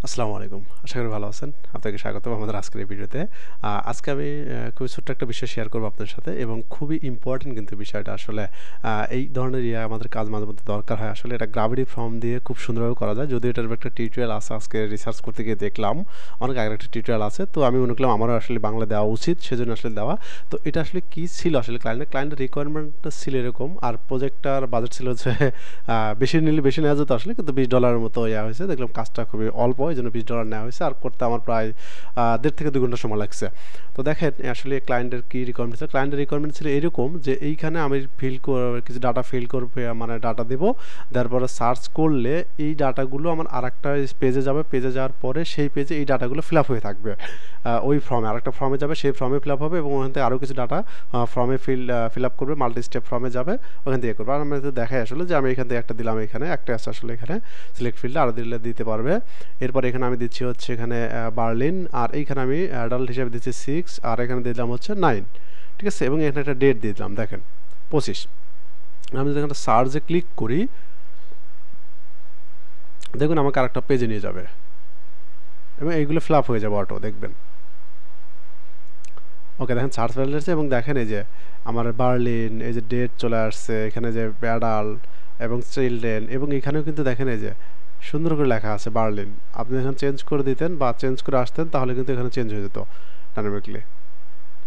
আসসালামু আলাইকুম। আশা করি ভালো আছেন। আপনাকে স্বাগতম আমাদের আজকের এই ভিডিওতে। আজকে আমি খুবই ছোট্ট একটা বিষয় শেয়ার করব আপনার সাথে এবং খুবই ইম্পর্টেন্ট কিন্তু বিষয়টা আসলে এই ধরনের আমাদের কাজ মাঝে মধ্যে দরকার হয়। আসলে এটা গ্র্যাভিটি ফর্ম দিয়ে খুব সুন্দরভাবে করা যায়। যদিও এটার একটা টিউটোরিয়াল আছে, আজকে রিসার্চ করতে গিয়ে দেখলাম অনেক আগের একটা টিউটোরিয়াল আছে। তো আমি মনে করলাম আমারও আসলে বাংলা দেওয়া উচিত, সেজন্য আসলে দেওয়া। তো এটা আসলে কি ছিল আসলে ক্লায়েন্টের রিকোয়ারমেন্টটা ছিল এরকম, আর প্রজেক্টটার বাজেট ছিল হচ্ছে বেশি নিলে বেশি নেওয়া যেত আসলে, কিন্তু $20 মতো হয়েছে। দেখলাম কাজটা খুবই অল্প, এই জন্য $20 নেওয়া হয়েছে, আর করতে আমার প্রায় 1.5 থেকে 2 ঘন্টা সময় লাগছে। তো দেখেন আসলে ক্লায়েন্টের কী রিকোয়ারমেন্ট ছিল। ক্লায়েন্টের রিকোয়ারমেন্ট ছিল এরকম যে এইখানে আমি কিছু ডাটা ফিল করবে, মানে ডাটা দেবো, তারপরে সার্চ করলে এই ডাটাগুলো আমার আরেকটা পেজে যাবে, পেজে যাওয়ার পরে সেই পেজে এই ডাটাগুলো ফিল আপ হয়ে থাকবে। ওই ফর্মে আরেকটা ফর্মে যাবে, সেই ফর্মে ফিল আপ হবে এবং ওখান থেকে আরও কিছু ডাটা ফর্মে ফিল আপ করবে, মাল্টি স্টেপ ফর্মে যাবে, ওখান থেকে করবে। আর আমরা দেখাই আসলে যে আমি এখান থেকে একটা দিলাম, এখানে একটা আছে আসলে, এখানে সিলেক্ট ফিল্ডে আরও দিলে দিতে পারবে। এরপর এখানে আমি দিচ্ছি হচ্ছে এখানে বার্লিন, আর এইখানে আমি অ্যাডাল্ট হিসেবে দিচ্ছি 6, আর এখানে দিলাম হচ্ছে 9, ঠিক আছে। এবং এখানে একটা ডেট দিয়ে দিলাম, দেখেন 25। আমি যদি এখানে সার্চে ক্লিক করি, দেখুন আমাকে আরেকটা পেজে নিয়ে যাবে এবং এইগুলো ফিল আপ হয়ে যাবে অটো, দেখবেন। ওকে, দেখেন সার্চ ফিল্ড আসছে এবং দেখেন এই যে আমার বার্লিন, এই যে ডেট চলে আসছে, এখানে যে অ্যাডাল্ট এবং চিলড্রেন, এবং এখানেও কিন্তু দেখেন এই যে সুন্দর করে লেখা আছে বার্লিন। আপনি এখানে চেঞ্জ করে দিতেন বা চেঞ্জ করে আসতেন, তাহলে কিন্তু এখানে চেঞ্জ হয়ে যেত ডাইনামিকলি।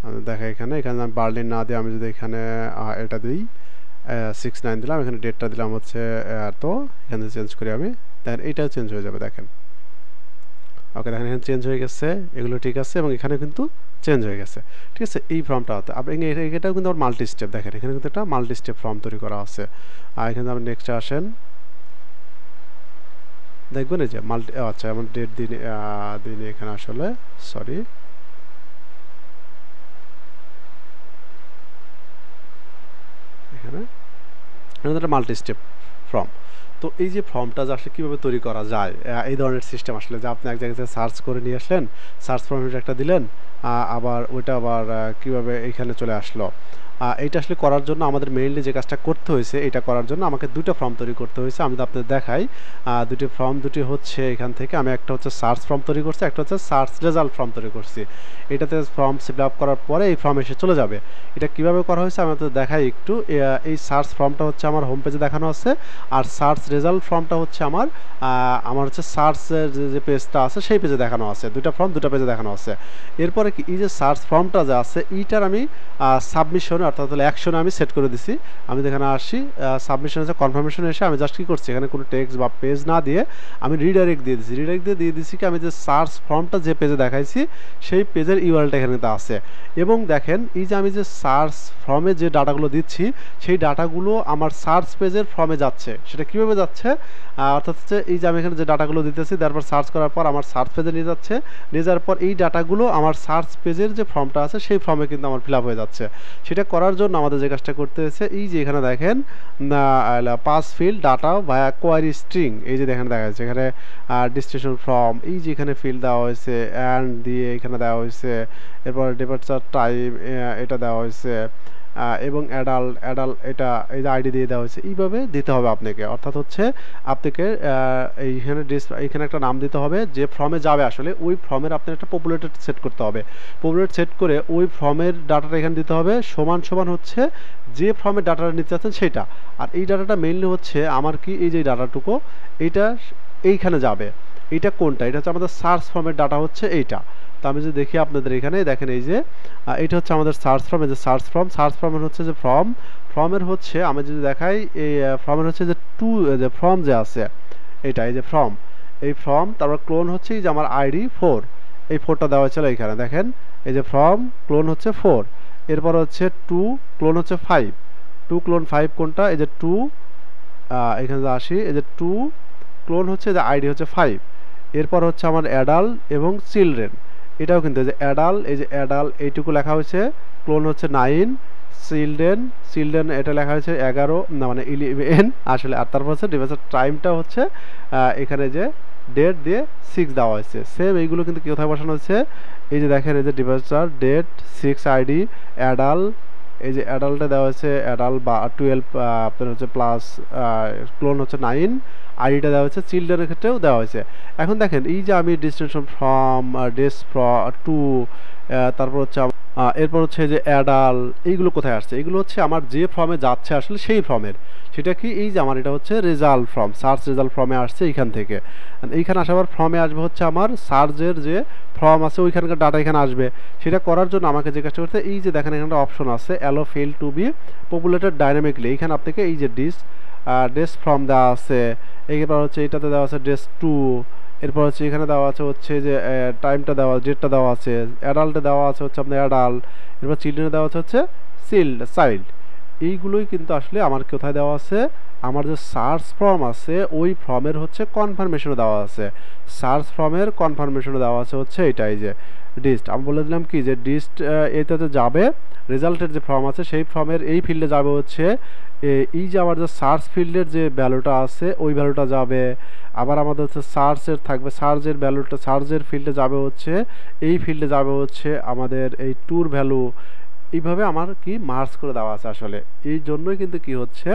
আমি দেখা এখানে আমি বার্লিন না দিয়ে আমি যদি এখানে এটা দিই 6-9 দিলাম, এখানে ডেটটা দিলাম হচ্ছে তো এখানে চেঞ্জ করি আমি, দেখেন এইটাও চেঞ্জ হয়ে যাবে, দেখেন। ওকে, দেখেন এখানে চেঞ্জ হয়ে গেছে, এগুলো ঠিক আছে, এবং এখানে কিন্তু চেঞ্জ হয়ে গেছে, ঠিক আছে। এই ফর্মটা হতে আপনি এটাও কিন্তু আমার মাল্টি স্টেপ, দেখেন এখানে কিন্তু একটা মাল্টি স্টেপ ফর্ম তৈরি করা আছে। আর এখানে আপনি নেক্সটে আসেন, দেখবেন এই যে আচ্ছা আমার ডেট দিন এখানে আসলে সরি, এখানে একটা মাল্টি স্টেপ ফর্ম। তো এই যে ফর্মটা যে আসলে কীভাবে তৈরি করা যায়, এই ধরনের সিস্টেম আসলে, যে আপনি এক জায়গায় সার্চ করে নিয়ে আসলেন, সার্চ ফর্মেট একটা দিলেন, আবার ওইটা আবার কীভাবে এইখানে চলে আসলো। এইটা আসলে করার জন্য আমাদের মেইনলি যে কাজটা করতে হয়েছে, এটা করার জন্য আমাকে দুটো ফর্ম তৈরি করতে হয়েছে। আমি তো আপনাদের দেখাই, দুটি হচ্ছে এখান থেকে আমি একটা হচ্ছে সার্চ ফর্ম তৈরি করছি, একটা হচ্ছে সার্চ রেজাল্ট ফর্ম তৈরি করছি। এটাতে ফর্ম ফিল আপ করার পরে এই ফর্ম এসে চলে যাবে। এটা কিভাবে করা হয়েছে আমি আপনাদের দেখাই একটু। এই সার্চ ফর্মটা হচ্ছে আমার হোম পেজে দেখানো আছে, আর সার্চ রেজাল্ট ফর্মটা হচ্ছে আমার হচ্ছে সার্চের যে পেজটা আছে সেই পেজে দেখানো আছে। দুটা ফর্ম দুটা পেজে দেখানো আছে। এরপরে কি, এই যে সার্চ ফর্মটা যে আছে এইটার আমি সাবমিশনে অর্থাৎ অ্যাকশনে আমি সেট করে দিছি। আমি এখানে আসি, সাবমিশন আছে, কনফার্মেশনে এসে আমি জাস্ট কী করছি, এখানে কোনো টেক্সট বা পেজ না দিয়ে আমি রিডাইরেক্ট দিয়ে দিচ্ছি। রিডাইরেক্ট দিয়ে দিচ্ছি কি, আমি যে সার্চ ফর্মটা যে পেজে দেখাইছি সেই পেজের ইউআরএলটা এখানে আছে। এবং দেখেন এই যে আমি যে সার্চ ফর্মে যে ডাটাগুলো দিচ্ছি, সেই ডাটাগুলো আমার সার্চ পেজের ফর্মে যাচ্ছে। সেটা কীভাবে যাচ্ছে, অর্থাৎ হচ্ছে এই যে আমি এখানে যে ডাটাগুলো দিতেছি, তারপর সার্চ করার পর আমার সার্চ পেজে নিয়ে যাচ্ছে, নিয়ে যাওয়ার পর এই ডাটাগুলো আমার সার্চ পেজের যে ফর্মটা আছে সেই ফর্মে কিন্তু আমার ফিল আপ হয়ে যাচ্ছে। সেটা করার জন্য আমাদের যে কাজটা করতে হয়েছে, এই যে এখানে দেখেন পাস ফিল ডাটা ভায়া কোয়ারি স্ট্রিং, এই যে দেখেন দেখা যাচ্ছে এখানে ডেস্টিনেশন ফর্ম, এই যে এখানে ফিল দেওয়া হয়েছে অ্যান্ড দিয়ে এখানে দেওয়া হয়েছে, এরপর ডিপার্চার টাইম এটা দেওয়া হয়েছে, এবং অ্যাডাল্ট এটা এই যে আইডি দিয়ে দেওয়া হয়েছে। এইভাবে দিতে হবে আপনাকে, অর্থাৎ হচ্ছে আপনাকে এইখানে একটা নাম দিতে হবে যে ফর্মে যাবে, আসলে ওই ফর্মের আপনার একটা পপুলেটেড সেট করতে হবে। পপুলেট সেট করে ওই ফর্মের ডাটাটা এখানে দিতে হবে, সমান সমান হচ্ছে যে ফর্মের ডাটাটা নিতে চাচ্ছেন সেটা। আর এই ডাটাটা মেইনলি হচ্ছে আমার কি, এই যে ডাটাটুকু এইটা এইখানে যাবে। এইটা কোনটা, এটা হচ্ছে আমাদের সার্চ ফর্মের ডাটা হচ্ছে এইটা। তো আমি যদি দেখি আপনাদের এখানে দেখেন, এই যে এটা হচ্ছে আমাদের সার্চ ফর্ম, এই যে সার্চ ফর্মের হচ্ছে যে ফর্মের হচ্ছে আমি যদি দেখাই, এই ফর্মের হচ্ছে যে যে ফর্ম যে আছে এইটা, এই যে এই ফর্ম তারপর ক্লোন হচ্ছে এই যে আমার আইডি 4, এই 4টা দেওয়া ছিল এইখানে দেখেন, এই যে ফর্ম ক্লোন হচ্ছে 4, এরপর হচ্ছে 2 ক্লোন হচ্ছে 5, 2 ক্লোন 5 কোনটা, এই যে 2 এখানে আসি, এই যে 2 ক্লোন হচ্ছে যে আইডি হচ্ছে 5, এরপর হচ্ছে আমার অ্যাডাল্ট এবং চিলড্রেন, এটাও কিন্তু এই যে অ্যাডাল্ট এইটুকু লেখা হয়েছে, ক্লোন হচ্ছে 9, চিলড্রেন এটা লেখা হয়েছে 11 না মানে 11 আসলে, আর তারপর হচ্ছে ডিভাইসের টাইমটা হচ্ছে এখানে যে ডেট দিয়ে 6 দেওয়া হয়েছে। সেম এইগুলো কিন্তু কোথায় বসানো হচ্ছে, এই যে দেখেন এই যে ডিভাইসটার ডেট 6 আইডি অ্যাডাল্ট, এই যে অ্যাডাল্টে দেওয়া হয়েছে অ্যাডাল্ট বা 12 আপনার হচ্ছে প্লাস ক্লোন হচ্ছে 9, আইডিটা দেওয়া হয়েছে, চিলড্রেনের ক্ষেত্রেও দেওয়া হয়েছে। এখন দেখেন এই যে আমি ডেস্টিনেশন ফ্রম টু, তারপর হচ্ছে এরপর হচ্ছে যে অ্যাডাল, এইগুলো কোথায় আসছে? এগুলো হচ্ছে আমার যে ফর্মে যাচ্ছে আসলে সেই ফর্মের, সেটা কি এই যে আমার এটা হচ্ছে রেজাল্ট ফর্ম, সার্চ রেজাল্ট ফর্মে আসছে এইখান থেকে। এইখানে আসার ফর্মে আসবে হচ্ছে আমার সার্চের যে ফর্ম আছে ওইখানকার ডাটা এখানে আসবে। সেটা করার জন্য আমাকে যে কাজটা করতে, এই যে দেখেন এখানে অপশন আছে allow field to be populated dynamically, এইখানে আপনাকে এই যে ডেস ফর্ম দেওয়া আছে, এরপর হচ্ছে এটাতে দেওয়া আছে ডেস টু, এরপর হচ্ছে এখানে দেওয়া আছে হচ্ছে যে টাইমটা দেওয়া, ডেটটা দেওয়া আছে, অ্যাডাল্টে দেওয়া আছে হচ্ছে আপনার অ্যাডাল্ট, এরপর চিলড্রেনে দেওয়া হচ্ছে চাইল্ড। এইগুলোই কিন্তু আসলে আমার কোথায় দেওয়া আছে, আমার যে সার্চ ফর্ম আছে ওই ফর্মের হচ্ছে কনফার্মেশনে দেওয়া আছে, সার্চ ফর্মের কনফার্মেশনে দেওয়া আছে হচ্ছে এটাই যে ডিস্ট। আমি বলে দিলাম কি যে ডিস্ট এটাতে যাবে, রেজাল্টের যে ফর্ম আছে সেই ফর্মের এই ফিল্ডে যাবে হচ্ছে এই যে আমার যে সার্চ ফিল্ডের যে ভ্যালুটা আছে ওই ভ্যালুটা যাবে। আবার আমাদের হচ্ছে সার্চের থাকবে, সার্চের ভ্যালুটা সার্চের ফিল্ডে যাবে হচ্ছে এই ফিল্ডে যাবে হচ্ছে আমাদের এই ট্যুর ভ্যালু। এইভাবে আমার কি মার্জ করে দেওয়া আছে আসলে। এই জন্যই কিন্তু কি হচ্ছে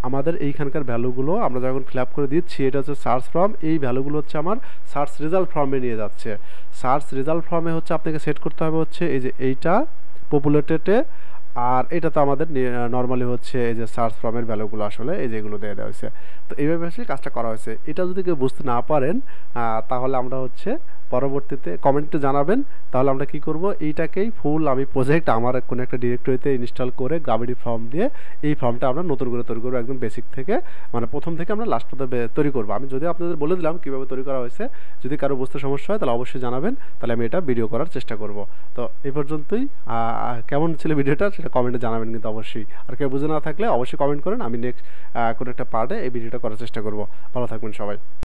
আমাদের এইখানকার ভ্যালুগুলো আমরা যখন ফিল আপ করে দিচ্ছি, এটা হচ্ছে সার্চ ফর্ম, এই ভ্যালুগুলো হচ্ছে আমার সার্চ রেজাল্ট ফর্মে নিয়ে যাচ্ছে। সার্চ রেজাল্ট ফর্মে হচ্ছে আপনাকে সেট করতে হবে হচ্ছে এই যে এইটা পপুলেটেডে, আর এটা তো আমাদের নর্মালি হচ্ছে এই যে সার্চ ফর্মের ভ্যালুগুলো আসলে এই যেগুলো দিয়ে দেওয়া হয়েছে। তো এইভাবে আসলে কাজটা করা হয়েছে। এটা যদি কেউ বুঝতে না পারেন তাহলে আমরা হচ্ছে পরবর্তীতে কমেন্টে জানাবেন, তাহলে আমরা কি করব, এইটাকেই ফুল আমি প্রজেক্ট আমার কোনো একটা ডিরেক্টরিতে ইনস্টল করে গ্রাভিটি ফর্ম দিয়ে এই ফর্মটা আমরা নতুন করে তৈরি করবো, একদম বেসিক থেকে, মানে প্রথম থেকে আমরা লাস্ট পর্যন্ত তৈরি করবো। আমি যদি আপনাদের বলে দিলাম কীভাবে তৈরি করা হয়েছে, যদি কারো বুঝতে সমস্যা হয় তাহলে অবশ্যই জানাবেন, তাহলে আমি এটা ভিডিও করার চেষ্টা করব। তো এই পর্যন্তই। কেমন ছিল ভিডিওটা সেটা কমেন্টে জানাবেন কিন্তু অবশ্যই। আর কেউ বুঝে না থাকলে অবশ্যই কমেন্ট করেন, আমি নেক্সট কোনো একটা পার্টে এই ভিডিওটা করার চেষ্টা করব। ভালো থাকবেন সবাই।